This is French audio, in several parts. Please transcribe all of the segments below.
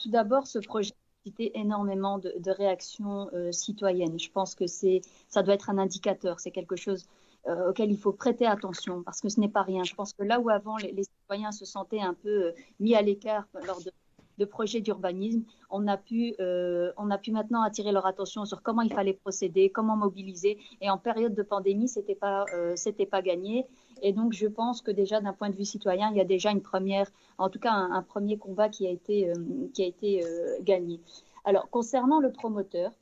tout d'abord, ce projet a suscité énormément de réactions citoyennes. Je pense que ça doit être un indicateur, c'est quelque chose auquel il faut prêter attention, parce que ce n'est pas rien. Je pense que là où avant les citoyens se sentaient un peu mis à l'écart lors de projets d'urbanisme, on a pu maintenant attirer leur attention sur comment il fallait procéder, comment mobiliser. Et en période de pandémie, c'était pas gagné. Et donc, je pense que déjà, d'un point de vue citoyen, il y a déjà une première, en tout cas, un premier combat qui a été gagné. Alors, concernant le promoteur,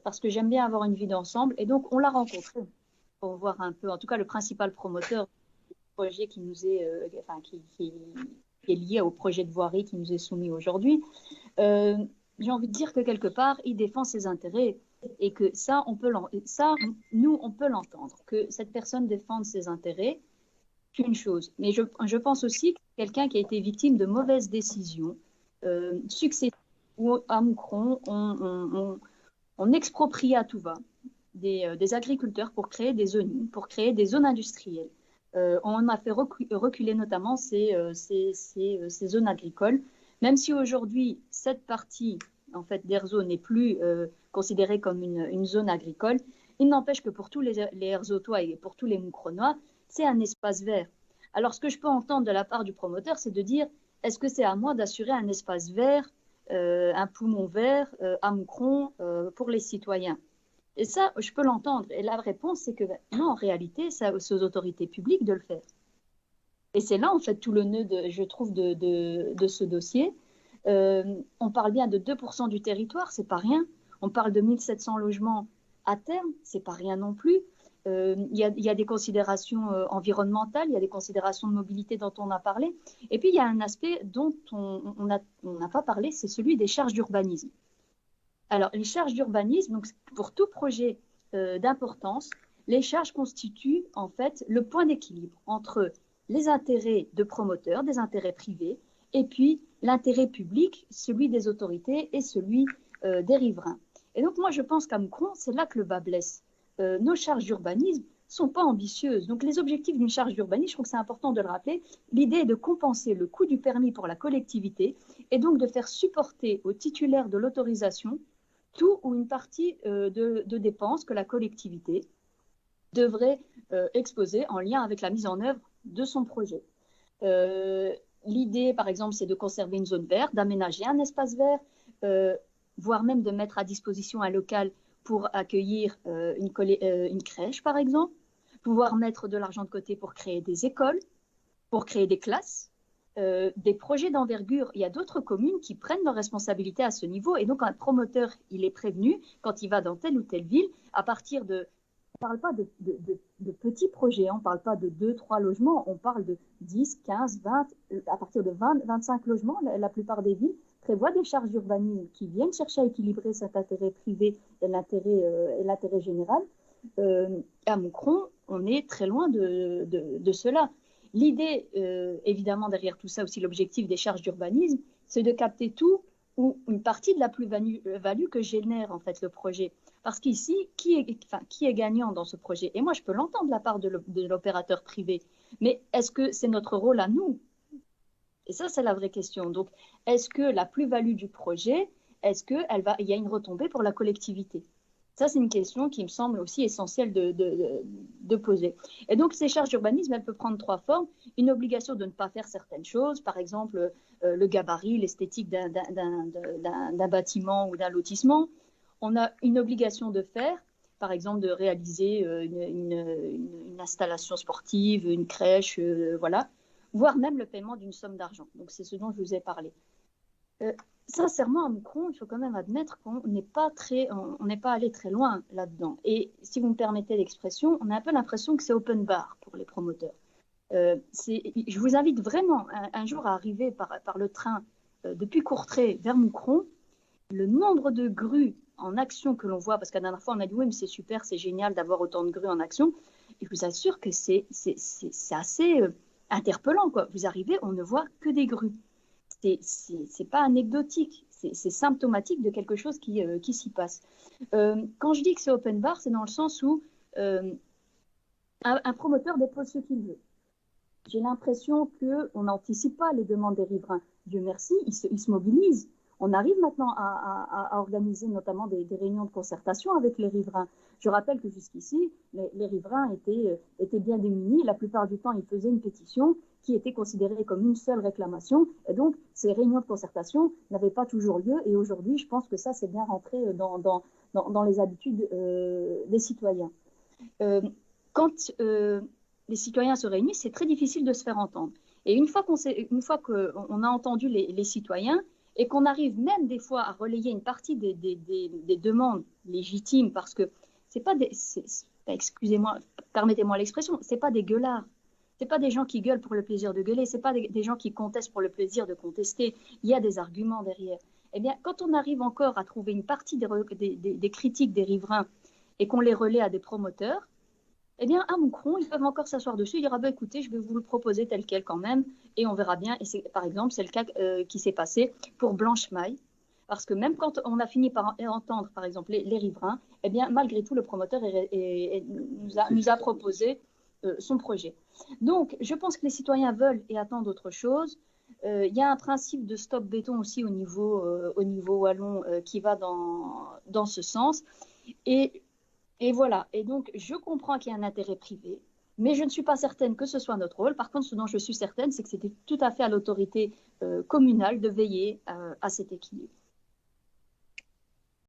parce que j'aime bien avoir une vue d'ensemble, et donc on l'a rencontré pour voir un peu, en tout cas, le principal promoteur du projet qui nous est, qui est lié au projet de voirie qui nous est soumis aujourd'hui. J'ai envie de dire que quelque part, il défend ses intérêts et que nous, on peut l'entendre, que cette personne défende ses intérêts, c'est une chose. Mais je pense aussi que quelqu'un qui a été victime de mauvaises décisions successives, où à Moucron, on exproprie à tout va des agriculteurs pour créer des zones, pour créer des zones industrielles. On a fait reculer notamment ces zones agricoles, même si aujourd'hui, cette partie en fait, d'Erzo n'est plus considérée comme une zone agricole, il n'empêche que pour tous les Erzotois et pour tous les Moucronois, c'est un espace vert. Alors, ce que je peux entendre de la part du promoteur, c'est de dire, est-ce que c'est à moi d'assurer un espace vert, un poumon vert à Moucron pour les citoyens? Et ça, je peux l'entendre. Et la réponse, c'est que non, en réalité, c'est aux autorités publiques de le faire. Et c'est là, en fait, tout le nœud, je trouve, de ce dossier. On parle bien de 2% du territoire, c'est pas rien. On parle de 1700 logements à terme, c'est pas rien non plus. Il y a des considérations environnementales, il y a des considérations de mobilité dont on a parlé. Et puis, il y a un aspect dont on n'a pas parlé, c'est celui des charges d'urbanisme. Alors, les charges d'urbanisme, donc pour tout projet d'importance, les charges constituent en fait le point d'équilibre entre les intérêts de promoteurs, des intérêts privés, et puis l'intérêt public, celui des autorités et celui des riverains. Et donc, moi, je pense qu'à Moucron, c'est là que le bas blesse. Nos charges d'urbanisme ne sont pas ambitieuses. Donc, les objectifs d'une charge d'urbanisme, je trouve que c'est important de le rappeler, l'idée est de compenser le coût du permis pour la collectivité et donc de faire supporter aux titulaires de l'autorisation tout ou une partie de dépenses que la collectivité devrait exposer en lien avec la mise en œuvre de son projet. L'idée, par exemple, c'est de conserver une zone verte, d'aménager un espace vert, voire même de mettre à disposition un local pour accueillir une crèche, par exemple, pouvoir mettre de l'argent de côté pour créer des écoles, pour créer des classes, des projets d'envergure. Il y a d'autres communes qui prennent leurs responsabilités à ce niveau et donc un promoteur, il est prévenu quand il va dans telle ou telle ville à partir de... On ne parle pas de petits projets, on ne parle pas de 2-3 logements, on parle de 10, 15, 20, à partir de 20, 25 logements, la plupart des villes prévoient des charges d'urbanisme qui viennent chercher à équilibrer cet intérêt privé et l'intérêt général. À Moucron, on est très loin de cela. L'idée, évidemment, derrière tout ça aussi, l'objectif des charges d'urbanisme, c'est de capter tout ou une partie de la plus-value que génère en fait le projet. Parce qu'ici, qui est gagnant dans ce projet? Et moi, je peux l'entendre de la part de l'opérateur privé, mais est-ce que c'est notre rôle à nous? Et ça, c'est la vraie question. Donc, est-ce que la plus-value du projet, il y a une retombée pour la collectivité? Ça, c'est une question qui me semble aussi essentielle de poser. Et donc, ces charges d'urbanisme, elles peuvent prendre 3 formes. Une obligation de ne pas faire certaines choses, par exemple le gabarit, l'esthétique d'un bâtiment ou d'un lotissement. On a une obligation de faire, par exemple de réaliser une installation sportive, une crèche, voilà, voire même le paiement d'une somme d'argent. Donc, c'est ce dont je vous ai parlé. Sincèrement, à Moucron, il faut quand même admettre qu'on n'est pas allé très loin là-dedans. Et si vous me permettez l'expression, on a un peu l'impression que c'est open bar pour les promoteurs. Je vous invite vraiment un jour à arriver par le train depuis Courtrai vers Moucron. Le nombre de grues en action que l'on voit, parce qu'à la dernière fois, on a dit oui, mais c'est super, c'est génial d'avoir autant de grues en action. Et je vous assure que c'est assez interpellant, quoi. Vous arrivez, on ne voit que des grues. C'est pas anecdotique, c'est symptomatique de quelque chose qui s'y passe. Quand je dis que c'est open bar, c'est dans le sens où un promoteur dépose ce qu'il veut. J'ai l'impression qu'on n'anticipe pas les demandes des riverains. Dieu merci, ils se mobilisent. On arrive maintenant à organiser notamment des réunions de concertation avec les riverains. Je rappelle que jusqu'ici, les riverains étaient bien démunis. La plupart du temps, ils faisaient une pétition qui était considérée comme une seule réclamation. Et donc, ces réunions de concertation n'avaient pas toujours lieu. Et aujourd'hui, je pense que ça, c'est bien rentré dans les habitudes des citoyens. Quand les citoyens se réunissent, c'est très difficile de se faire entendre. Et une fois qu'on a entendu les citoyens et qu'on arrive même des fois à relayer une partie des demandes légitimes, parce que c'est pas des, excusez-moi, permettez-moi l'expression, c'est pas des gueulards. C'est pas des gens qui gueulent pour le plaisir de gueuler, c'est pas des gens qui contestent pour le plaisir de contester. Il y a des arguments derrière. Eh bien, quand on arrive encore à trouver une partie des critiques des riverains et qu'on les relaie à des promoteurs, eh bien, à Moucron, ils peuvent encore s'asseoir dessus et dire, ah ben, écoutez, je vais vous le proposer tel quel quand même, et on verra bien. Et par exemple, c'est le cas qui s'est passé pour Blanche Maille, parce que même quand on a fini par entendre, par exemple, les riverains, eh bien, malgré tout, le promoteur nous a proposé son projet. Donc, je pense que les citoyens veulent et attendent autre chose. Il y a un principe de stop béton aussi au niveau wallon qui va dans ce sens. Et voilà. Et donc, je comprends qu'il y a un intérêt privé, mais je ne suis pas certaine que ce soit notre rôle. Par contre, ce dont je suis certaine, c'est que c'était tout à fait à l'autorité communale de veiller à cet équilibre.